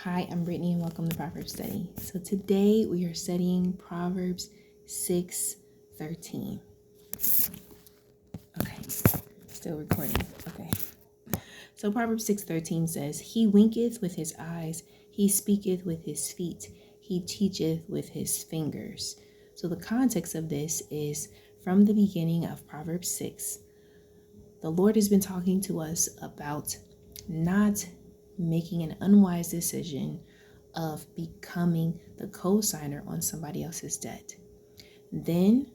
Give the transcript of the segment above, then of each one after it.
Hi, I'm Brittany and welcome to Proverbs Study. So today we are studying Proverbs 6:13. Okay, still recording. Okay. So Proverbs 6:13 says, He winketh with his eyes, he speaketh with his feet, he teacheth with his fingers. So the context of this is from the beginning of Proverbs 6. The Lord has been talking to us about not making an unwise decision of becoming the co-signer on somebody else's debt. Then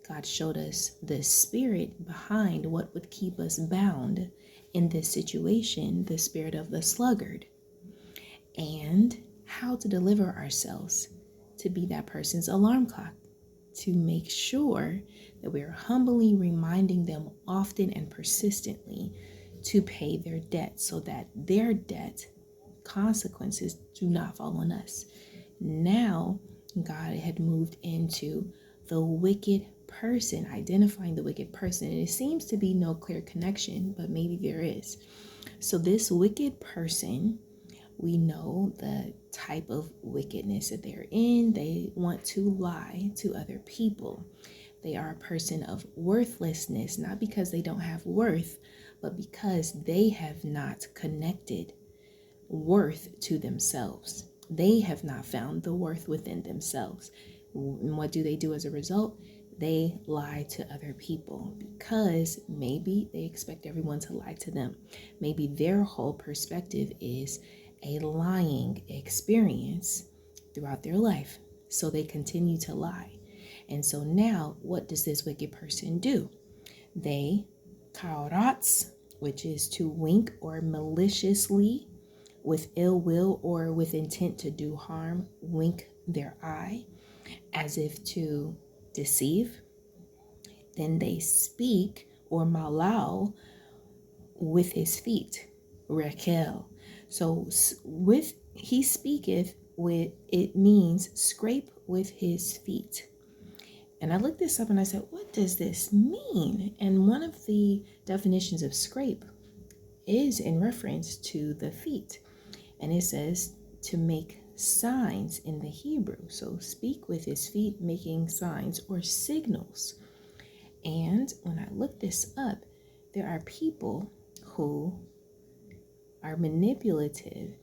God showed us the spirit behind what would keep us bound in this situation, the spirit of the sluggard, and how to deliver ourselves to be that person's alarm clock, to make sure that we are humbly reminding them often and persistently to pay their debt so that their debt consequences do not fall on us. Now, God had moved into the wicked person, identifying the wicked person. And it seems to be no clear connection, but maybe there is. So this wicked person, we know the type of wickedness that they're in. They want to lie to other people. They are a person of worthlessness, not because they don't have worth, but because they have not connected worth to themselves. They have not found the worth within themselves. And what do they do as a result? They lie to other people because maybe they expect everyone to lie to them. Maybe their whole perspective is a lying experience throughout their life. So they continue to lie. And so now what does this wicked person do? They kaurats, which is to wink or maliciously with ill will or with intent to do harm, wink their eye as if to deceive. Then they speak or malau with his feet, rekel. So with he speaketh with, it means scrape with his feet. And I looked this up and I said, what does this mean? And one of the definitions of scrape is in reference to the feet. And it says to make signs in the Hebrew. So speak with his feet, making signs or signals. And when I look this up, there are people who are manipulative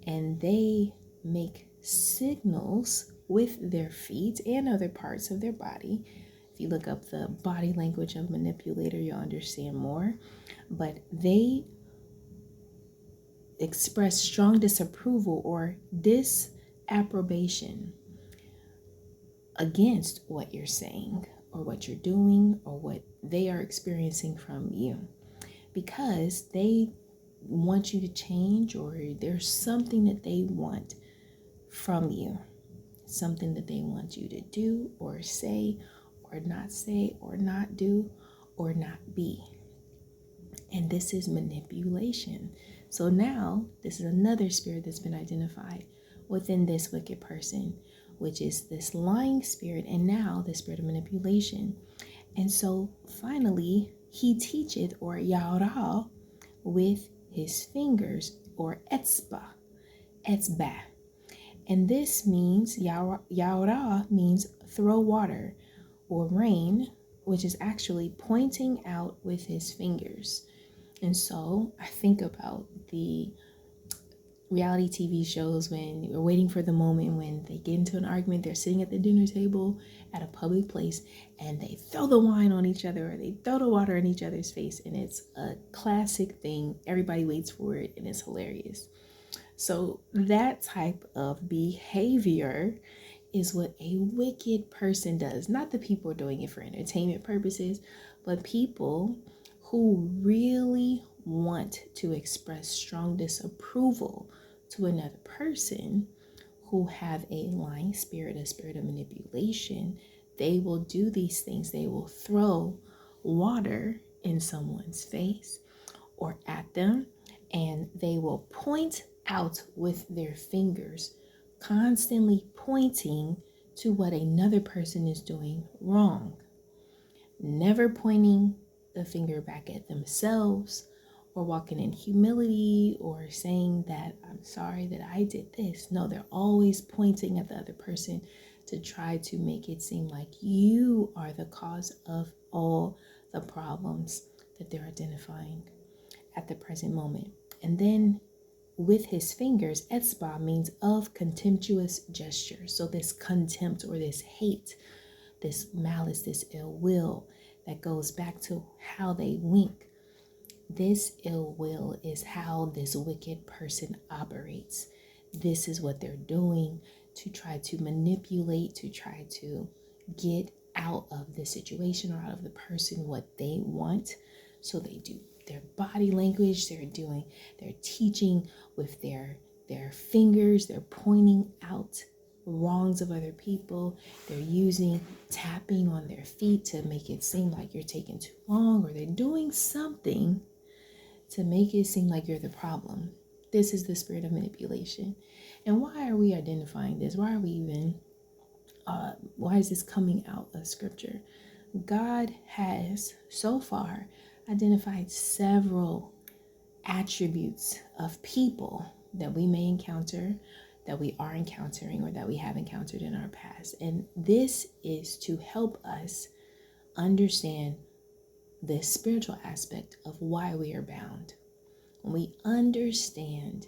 and they make signals with their feet and other parts of their body. If you look up the body language of manipulator, you'll understand more. But they express strong disapproval or disapprobation against what you're saying or what you're doing or what they are experiencing from you, because they want you to change, or there's something that they want from you, something that they want you to do or say or not do or not be. And this is manipulation. So now this is another spirit that's been identified within this wicked person, which is this lying spirit, and now the spirit of manipulation. And so finally, he teacheth or yara with his fingers, or etzba. And this means, yara means throw water or rain, which is actually pointing out with his fingers. And so I think about the reality TV shows when you're waiting for the moment when they get into an argument, they're sitting at the dinner table at a public place and they throw the wine on each other or they throw the water in each other's face. And it's a classic thing. Everybody waits for it and it's hilarious. So that type of behavior is what a wicked person does. Not the people doing it for entertainment purposes, but people who really want to express strong disapproval to another person, who have a lying spirit, a spirit of manipulation. They will do these things. They will throw water in someone's face or at them, and they will point out with their fingers, constantly pointing to what another person is doing wrong, never pointing the finger back at themselves or walking in humility or saying that I'm sorry that I did this. No, they're always pointing at the other person to try to make it seem like you are the cause of all the problems that they're identifying at the present moment. And then with his fingers, etzba means of contemptuous gesture. So this contempt or this hate, this malice, this ill will that goes back to how they wink. This ill will is how this wicked person operates. This is what they're doing to try to manipulate, to try to get out of the situation or out of the person what they want. So they do their body language, they're teaching with their fingers, they're pointing out wrongs of other people. They're using tapping on their feet to make it seem like you're taking too long, or they're doing something to make it seem like you're the problem. This is the spirit of manipulation. And why are we identifying this? Why are we even, why is this coming out of scripture? God has so far identified several attributes of people that we may encounter, that we are encountering, or that we have encountered in our past. And this is to help us understand the spiritual aspect of why we are bound. When we understand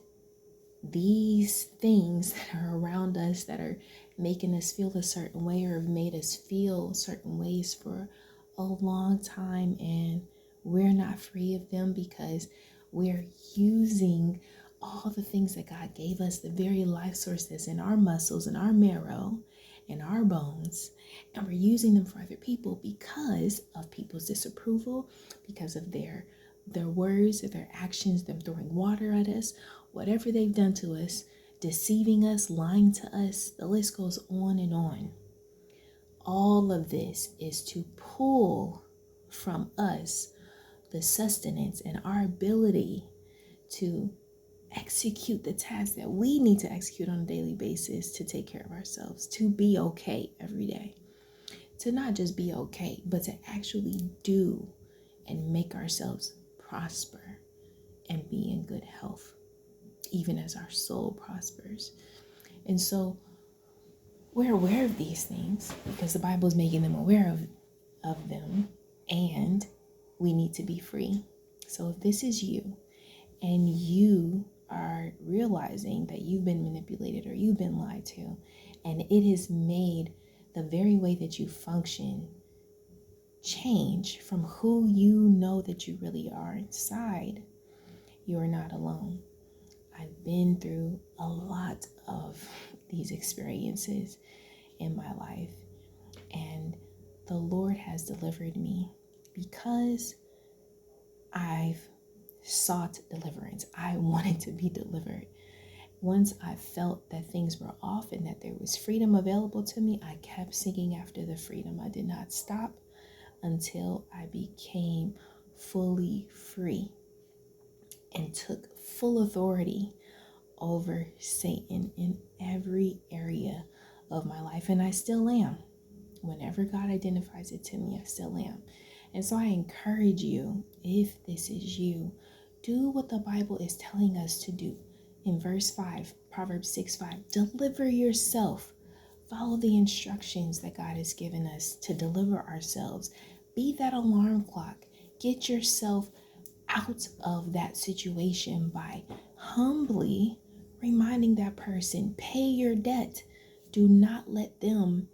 these things that are around us that are making us feel a certain way or have made us feel certain ways for a long time, and we're not free of them because we're using all the things that God gave us, the very life source that's in our muscles and our marrow and our bones, and we're using them for other people because of people's disapproval, because of their words or their actions, them throwing water at us, whatever they've done to us, deceiving us, lying to us, the list goes on and on. All of this is to pull from us the sustenance and our ability to execute the tasks that we need to execute on a daily basis to take care of ourselves, to be okay every day, to not just be okay, but to actually do and make ourselves prosper and be in good health, even as our soul prospers. And so we're aware of these things because the Bible is making them aware of them, and we need to be free. So if this is you and you are realizing that you've been manipulated or you've been lied to, and it has made the very way that you function change from who you know that you really are inside, you are not alone. I've been through a lot of these experiences in my life, and the Lord has delivered me because I've sought deliverance. I wanted to be delivered. Once I felt that things were off and that there was freedom available to me, I kept seeking after the freedom. I did not stop until I became fully free and took full authority over Satan in every area of my life. And I still am. Whenever God identifies it to me, I still am. And so I encourage you, if this is you, do what the Bible is telling us to do. In verse 5, Proverbs 6:5, deliver yourself. Follow the instructions that God has given us to deliver ourselves. Be that alarm clock. Get yourself out of that situation by humbly reminding that person, pay your debt. Do not let them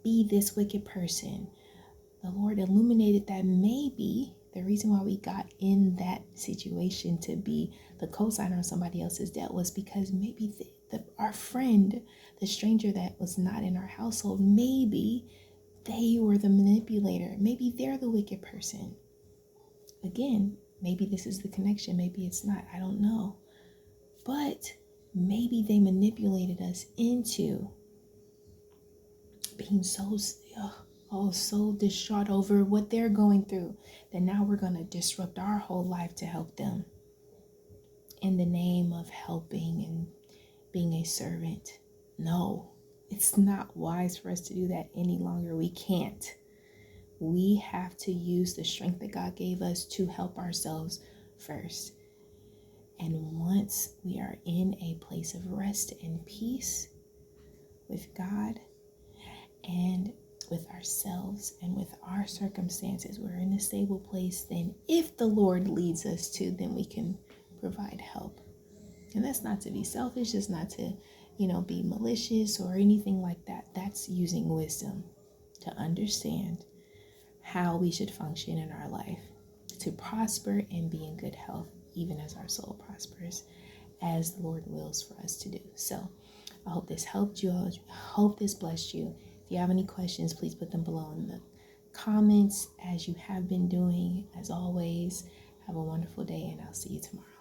be this wicked person. The Lord illuminated that maybe the reason why we got in that situation to be the co-signer on somebody else's debt was because maybe our friend, the stranger that was not in our household, maybe they were the manipulator. Maybe they're the wicked person. Again, maybe this is the connection. Maybe it's not. I don't know. But maybe they manipulated us into being so distraught over what they're going through that now we're going to disrupt our whole life to help them in the name of helping and being a servant. No, it's not wise for us to do that any longer. We can't. We have to use the strength that God gave us to help ourselves first. once we are in a place of rest and peace with God and with ourselves and with our circumstances, we're in a stable place, then if the Lord leads us to, then we can provide help. And that's not to be selfish, just not to, be malicious or anything like that. That's using wisdom to understand how we should function in our life, to prosper and be in good health, even as our soul prospers, as the Lord wills for us to do. So I hope this helped you. I hope this blessed you. If you have any questions, please put them below in the comments, as you have been doing. As always, have a wonderful day, and I'll see you tomorrow.